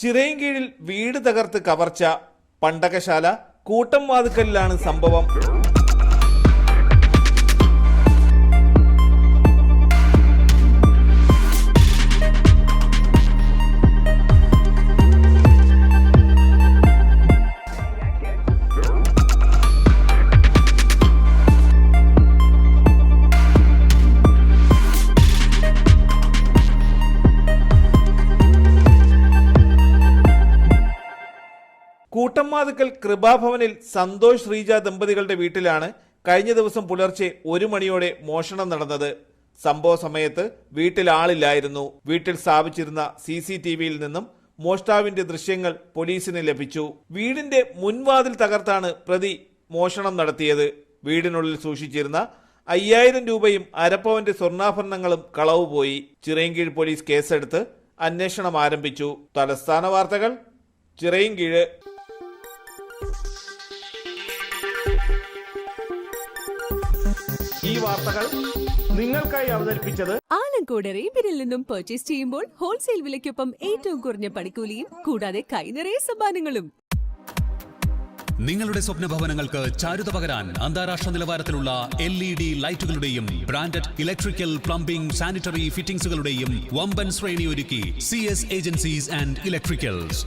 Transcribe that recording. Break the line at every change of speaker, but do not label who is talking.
ചിറയൻകീഴിൽ വീട് തകർത്ത് കവർച്ച. പണ്ടകശാല കൂട്ടം വാതുക്കലിലാണ് സംഭവം. കൂട്ടംവാതുക്കൽ കൃപാഭവനിൽ സന്തോഷ് ശ്രീജ ദമ്പതികളുടെ വീട്ടിലാണ് കഴിഞ്ഞ ദിവസം പുലർച്ചെ 1 മണിയോടെ മോഷണം നടന്നത്. സംഭവ സമയത്ത് വീട്ടിൽ ആളില്ലായിരുന്നു. വീട്ടിൽ സ്ഥാപിച്ചിരുന്ന CCTVയിൽ നിന്നും മോഷ്ടാവിന്റെ ദൃശ്യങ്ങൾ പോലീസിന് ലഭിച്ചു. വീടിന്റെ മുൻവാതിൽ തകർത്താണ് പ്രതി മോഷണം നടത്തിയത്. വീടിനുള്ളിൽ സൂക്ഷിച്ചിരുന്ന 5000 രൂപയും അരപ്പവന്റെ സ്വർണ്ണാഭരണങ്ങളും കളവുപോയി. ചിറയൻകീഴ് പോലീസ് കേസെടുത്ത് അന്വേഷണം ആരംഭിച്ചു. തലസ്ഥാന വാർത്തകൾ, ചിറയൻകീഴ്. ഈ വാർത്തകൾ നിങ്ങൾക്കായി അവതരിപ്പിച്ചത്
ആലങ്കോട് റേബിനിൽ നിന്നും പർച്ചേസ് ചെയ്യുമ്പോൾ ഹോൾസെയിൽ വിലയ്ക്കൊപ്പം ഏറ്റവും കുറഞ്ഞ പണിക്കൂലിയും കൂടാതെ കൈനിറയെ സമ്മാനങ്ങളും.
നിങ്ങളുടെ സ്വപ്ന ഭവനങ്ങൾക്ക് ചാരുത പകരാൻ അന്താരാഷ്ട്ര നിലവാരത്തിലുള്ള LED ലൈറ്റുകളുടെയും ബ്രാൻഡഡ് ഇലക്ട്രിക്കൽ, പ്ലംബിംഗ്, സാനിറ്ററി ഫിറ്റിംഗ്സുകളുടെയും വമ്പൻ ശ്രേണി ഒരുക്കി CS ഏജൻസീസ് ആൻഡ് ഇലക്ട്രിക്കൽസ്.